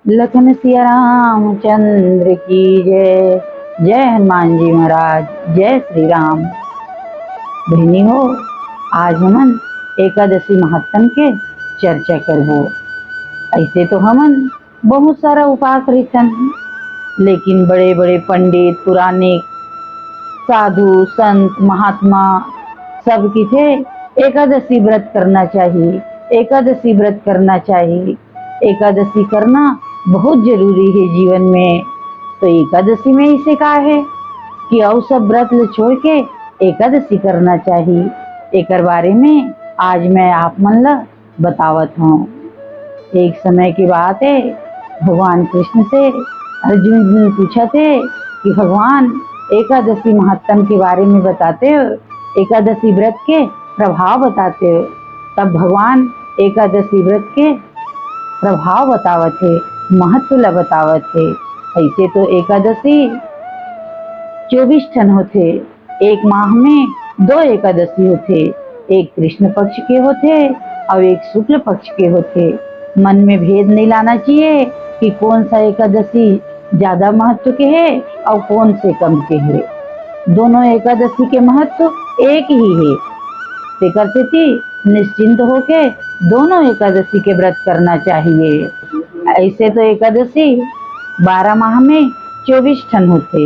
लखन सिया रामचंद्र की जय। जय हनुमान जी महाराज, जय श्री राम। बहनी हो, आज हमन एकादशी महात्म के चर्चा करबो। ऐसे तो हमन बहुत सारा उपास रहिथन, लेकिन बड़े बड़े पंडित पुराने साधु संत महात्मा सब की थे एकादशी व्रत करना चाहिए, एकादशी व्रत करना चाहिए। एकादशी करना बहुत जरूरी है जीवन में। तो एकादशी में इसे कहा है कि और सब व्रत ले छोड़ के एकादशी करना चाहिए। एक बारे में आज मैं आप मन ला बतावत हूँ। एक समय की बात है, भगवान कृष्ण से अर्जुन जी पूछा थे कि भगवान एकादशी महात्म के बारे में बताते हो, एकादशी व्रत के प्रभाव बताते हो। तब भगवान एकादशी व्रत के प्रभाव बतावत है, महत्व ला बतावत है। ऐसे तो एकादशी 24 ठन होते। एक माह में 2 एकादशी होते, एक कृष्ण पक्ष के होते और एक शुक्ल पक्ष के होते। मन में भेद नहीं लाना चाहिए कि कौन सा एकादशी ज्यादा महत्व के है और कौन से कम के है। दोनों एकादशी के महत्व एक ही है। तेकर से निश्चिंत होके दोनों एकादशी के व्रत करना चाहिए। ऐसे तो एकादशी 12 माह में 24 ठन होते,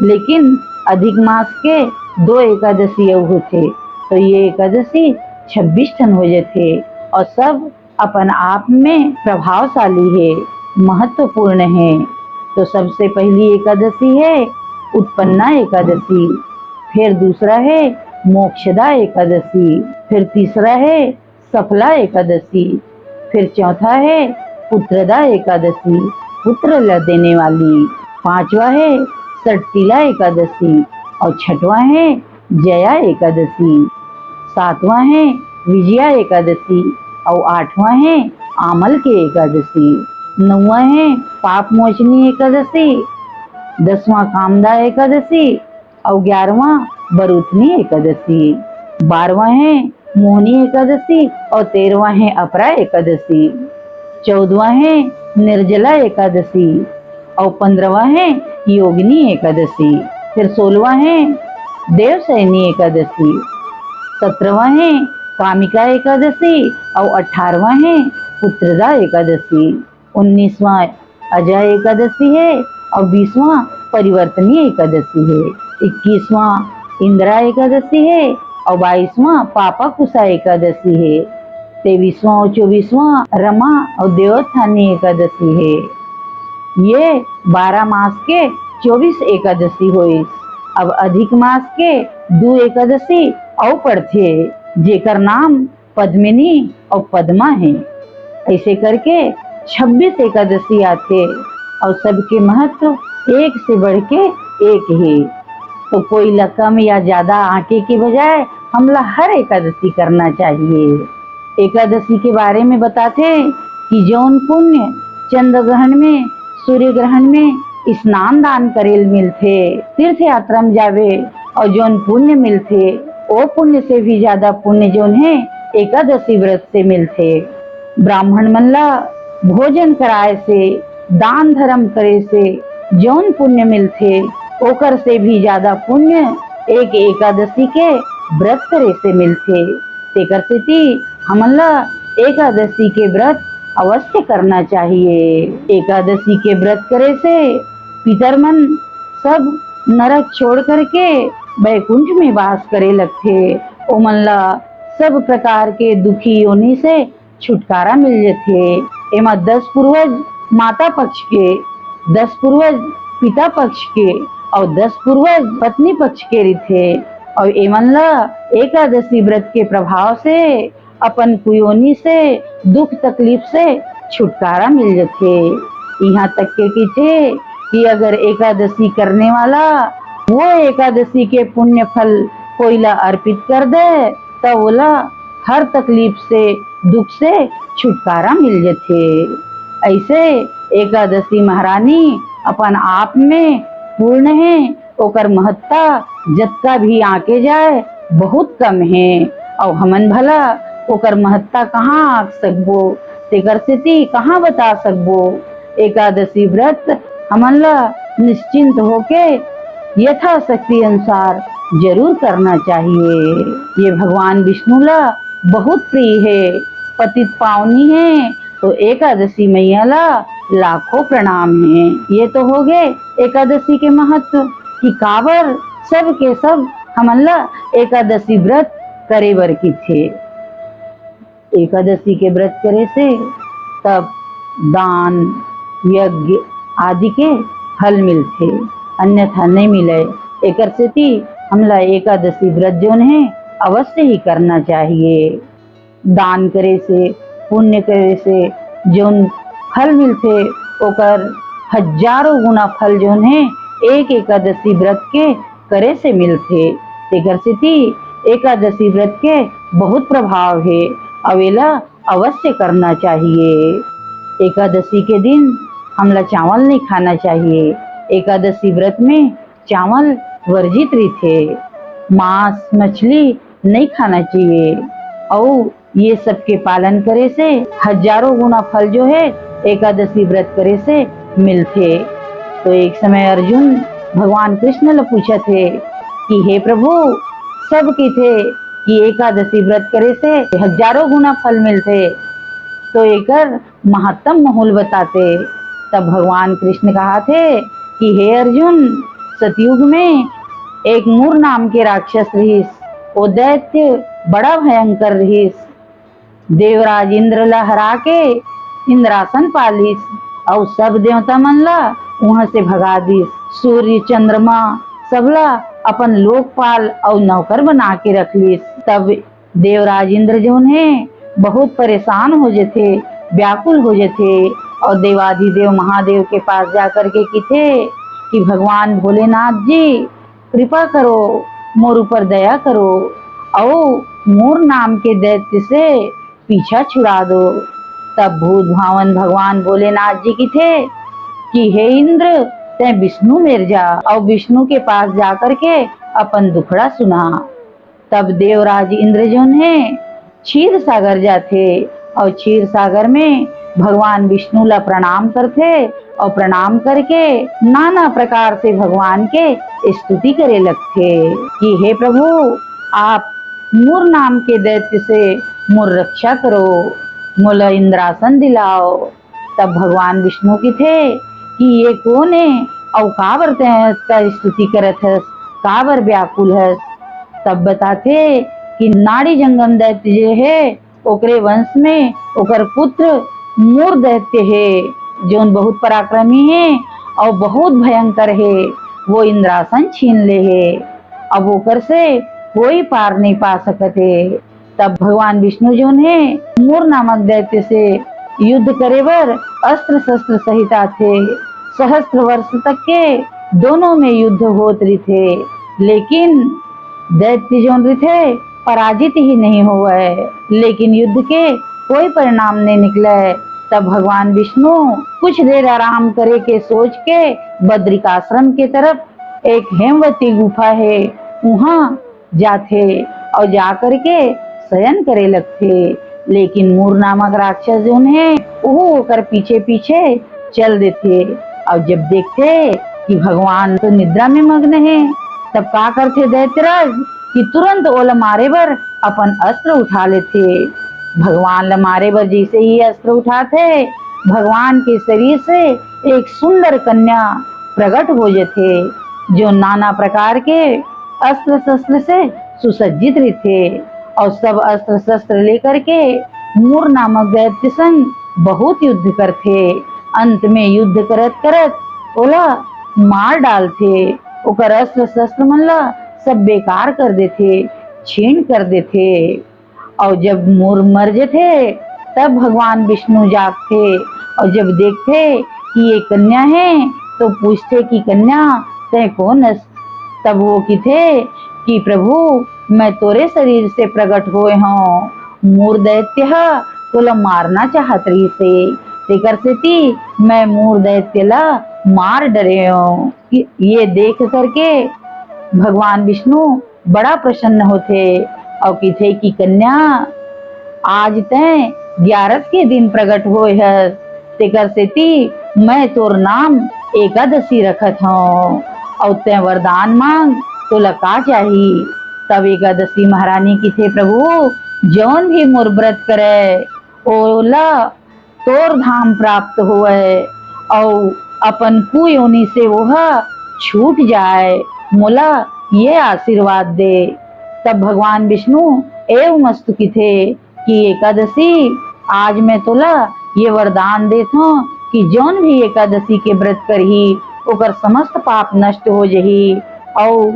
लेकिन अधिक मास के 2 एकादशी और होते, तो ये एकादशी 26 ठन हो जाते। और सब अपन आप में प्रभावशाली है, महत्वपूर्ण है। तो सबसे पहली एकादशी है उत्पन्ना एकादशी, फिर दूसरा है मोक्षदा एकादशी, फिर तीसरा है सफला एकादशी, फिर चौथा है पुत्रदा एकादशी, पुत्र ला देने वाली, पांचवा है सटतिला एकादशी और छठवा है जया एकादशी, सातवां है विजया एकादशी और आठवां है आमल के एकादशी, नौवां है पाप मोचनी एकादशी, 10वां कामदा एकादशी और 11वां बरूथनी एकादशी, 12वां है मोहनी एकादशी और 13वां है अपरा एकादशी, 14वां है निर्जला एकादशी और 15वां है योगिनी एकादशी, फिर 16वां है देवसैनी एकादशी, 17वां है कामिका एकादशी और 18वां है पुत्रदा एकादशी, 19वां अजय एकादशी है और 20वां परिवर्तनी एकादशी है, 21वां इंदिरा एकादशी है और 22वां पापा कुशा एकादशी है, 23वां और 24वां रमा और देवोत्थानी एकादशी है। ये 12 मास के 24 एकादशी हुई। अब अधिक मास के 2 एकादशी और पढ़ते, जेकर नाम पद्मिनी और पद्मा है। ऐसे करके 26 एकादशी आते और सबके महत्व एक से बढ़ के एक है। तो कोई कम या ज्यादा आंके के बजाय हमला हर एकादशी करना चाहिए। एकादशी के बारे में बताते कि जौन पुण्य चंद्र ग्रहण में, सूर्य ग्रहण में स्नान दान करेल मिलते, तीर्थ यात्रा में जावे और जौन पुण्य मिलते, वो पुण्य से भी ज्यादा पुण्य जौन है एकादशी व्रत से मिलते। ब्राह्मण मन ला भोजन कराए से, दान धर्म करे से जौन पुण्य मिलते, ओकर से भी ज्यादा पुण्य एक एकादशी के व्रत करे से मिलते। तेकर से हमन ला एकादशी के व्रत अवश्य करना चाहिए। एकादशी के व्रत करे से पितर मन सब नरक छोड़ करके बैकुंठ में वास करे लगते। ओमन ला सब प्रकार के दुखी योनि से छुटकारा मिल जाते। एमा 10 पूर्वज माता पक्ष के, 10 पूर्वज पिता पक्ष के और 10 पूर्वज पत्नी पक्ष के रहते। और एमन ला एकादशी व्रत के प्रभाव से अपन कुयोनी से, दुख तकलीफ से छुटकारा मिल जाते। यहाँ तक के थे कि अगर एकादशी करने वाला वो एकादशी के पुण्य फल कोई ला अर्पित कर दे, तो बोला हर तकलीफ से, दुख से छुटकारा मिल जाते। ऐसे एकादशी महारानी अपन आप में पूर्ण है, ओकर महत्ता जत्ता भी आके जाए बहुत कम है। और हमन भला ओकर महत्ता कहाँ आक सकबो, तेकर स्थिति कहाँ बता सकबो। एकादशी व्रत हमन ला निश्चिंत होके यथाशक्ति अनुसार जरूर करना चाहिए। ये भगवान विष्णु ला बहुत प्रिय है, पतित पावनी है, तो एकादशी मैया ला लाखों प्रणाम है। ये तो हो गए एकादशी के महत्व कि काबर सब के सब हमन ला एकादशी व्रत करे बर की थे। एकादशी के व्रत करे से तब दान यज्ञ आदि के फल मिलते, अन्यथा नहीं मिले। एकर सेती हमला एकादशी व्रत जोन है अवश्य ही करना चाहिए। दान करे से पुण्य करे से जोन फल मिलते ओकर हजारों गुना फल जोन है एक एकादशी व्रत के करे से मिलते। एकर सेती एकादशी व्रत के बहुत प्रभाव है, अवेला अवश्य करना चाहिए। एकादशी के दिन हमला चावल नहीं खाना चाहिए। एकादशी व्रत में चावल वर्जित रहते, मांस मछली नहीं खाना चाहिए और ये सब के पालन करे से हजारों गुना फल जो है एकादशी व्रत करे से मिलते। तो एक समय अर्जुन भगवान कृष्ण ले पूछे थे कि हे प्रभु सब की थे कि एकादशी व्रत करे से हजारों गुना फल मिलते, तो एकर महत्तम महूल बताते। तब भगवान कृष्ण कहा थे कि हे अर्जुन, सतयुग में एक मूर नाम के राक्षस रहीस, वो दैत्य बड़ा भयंकर रहीस। देवराज इंद्र ला हरा के इंद्रासन पालिस और सब देवता मन ला वहां से भगा दिस। सूर्य चंद्रमा सबला अपन लोकपाल और नौकर बना के रख लिस। तब देवराज इंद्र जो है बहुत परेशान हो जाते, व्याकुल हो जाते और देवाधिदेव महादेव के पास जाकर के कहते कि भगवान भोलेनाथ जी कृपा करो, मोर ऊपर दया करो और मोर नाम के दैत्य से पीछा छुड़ा दो। तब भूत भावन भगवान भोलेनाथ जी की थे कि हे इंद्र, तै विष्णु मेर जा और विष्णु के पास जाकर के अपन दुखड़ा सुना। तब देवराज इंद्र जो है क्षीर सागर जाते और क्षीर सागर में भगवान विष्णु ला प्रणाम करते और प्रणाम करके नाना प्रकार से भगवान के स्तुति करे लगते कि हे प्रभु, आप मूर नाम के दैत्य से मोर रक्षा करो, मोला इंद्रासन दिलाओ। तब भगवान विष्णु की थे कि ये कौन है और काबर स्तुति करत हस, काबर व्याकुल हस। तब बताते कि नाड़ी जंगम दैत्य जे है ओकरे वंश में ओकर पुत्र मूर दैत्य है, जोन बहुत पराक्रमी है और बहुत भयंकर है। वो इंद्रासन छीन ले है, अब ओकर से कोई पार नहीं पा सकते। तब भगवान विष्णु जो है मूर नामक दैत्य से युद्ध करे बर अस्त्र शस्त्र सहित आते। सहस्त्र वर्ष तक के दोनों में युद्ध होत रही थे, लेकिन दैत्य जो थे पराजित ही नहीं हुआ है, लेकिन युद्ध के कोई परिणाम नहीं निकला है। तब भगवान विष्णु कुछ देर आराम करे के सोच के बद्रिकाश्रम के तरफ एक हेमवती गुफा है वहाँ जाते और जाकर के शयन करे लगते। लेकिन मूर नामक राक्षस जो है वो होकर पीछे पीछे चल देते और जब देखते कि भगवान तो निद्रा में मग्न है, तब का करते दैत्यराज कि तुरंत ओला मारे बर अपन अस्त्र उठा लेते। भगवान ला मारे बर जैसे ही अस्त्र उठाते भगवान के शरीर से एक सुंदर कन्या प्रकट हो जाते, जो नाना प्रकार के अस्त्र शस्त्र से सुसज्जित रहते और सब अस्त्र शस्त्र लेकर के मूर नामक दैत्य संग बहुत युद्ध करते। अंत में युद्ध करत करत ओला मार डालते, ओकर अस्त्र शस्त्र मन ला सब बेकार कर देते, छीन कर देते। और जब मूर मर जाते तब भगवान विष्णु जागते और जब देखते कि ये कन्या है तो पूछते कि कन्या तय कौन है। तब वो की थे कि प्रभु, मैं तोरे शरीर से प्रकट हुए हूँ, मूर दैत्य तोला मारना चाहत रही से, तेकर सेती मैं मूर दैत्य ला मार डरे हूँ। ये देख करके भगवान विष्णु बड़ा प्रसन्न होते और कहते कि कन्या, आज तय 11 के दिन प्रकट होए है, तेकर सेती मैं तोर नाम एकादशी रखत हूँ और ते वरदान मांग तो लका चाही। तब एकादशी महारानी की थे प्रभु जौन भी मोर व्रत करे ओला तोर धाम प्राप्त होए और अपन कुयोनि से वह छूट जाए, मोला ये आशीर्वाद दे। तब भगवान विष्णु एव मस्तु की थे कि एकादशी आज मैं तोला ये वरदान देत हूँ कि जौन भी एकादशी के व्रत करही ओकर समस्त पाप नष्ट हो जही और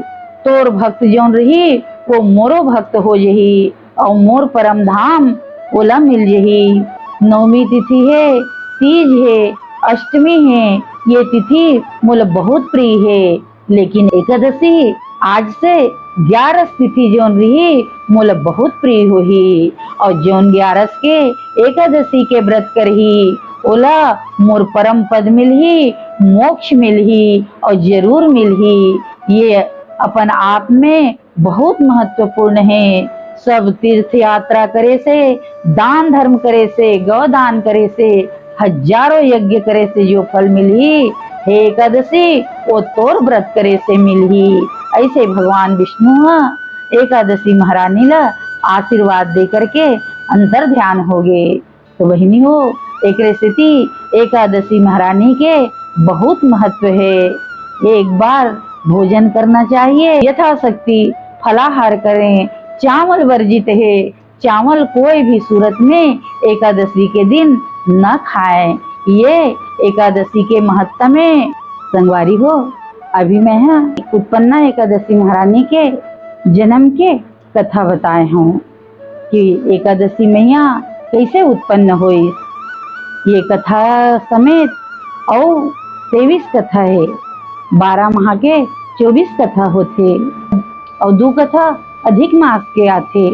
तोर भक्त जौन रही वो मोरो भक्त हो जही और मोर परम धाम ओला मिल जही। नवमी तिथि है, तीज है, अष्टमी है, ये तिथि मोला बहुत प्रिय है। लेकिन एकादशी आज से 11 तिथि जौन रही मोला बहुत प्रिय होही और जौन 11 के एकादशी के व्रत करही ओला मोर परम पद मिलही, मोक्ष मिलही और जरूर मिलही। ये अपन आप में बहुत महत्वपूर्ण है। सब तीर्थ यात्रा करे से, दान धर्म करे से, गौदान करे से, हजारों यज्ञ करे से जो फल मिलही हे एकादशी वो तोर व्रत करे से मिलही। ऐसे भगवान विष्णु एकादशी महारानी ला आशीर्वाद दे करके अंतर ध्यान हो गए। तो बहिनी हो एक स्थिति एकादशी महारानी के बहुत महत्व है। एक बार भोजन करना चाहिए, यथाशक्ति फलाहार करें, चावल वर्जित है, चावल कोई भी सूरत में एकादशी के दिन न खाएं। ये एकादशी के महत्व में संगवारी हो। अभी मैं उत्पन्ना एकादशी महारानी के जन्म के कथा बताए हूँ कि एकादशी मैया कैसे उत्पन्न हुई। ये कथा समेत और 23 कथा है। 12 माह के 24 कथा होते और 2 कथा अधिक मास के आते।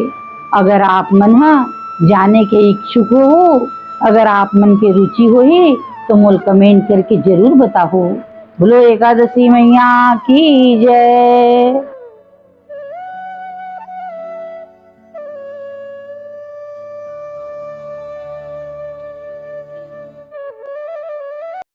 अगर आप मन जाने के इच्छुक हो, अगर आप मन के रुचि होही तो मोल कमेंट करके जरूर बताओ। बोलो एकादशी मैया की जय।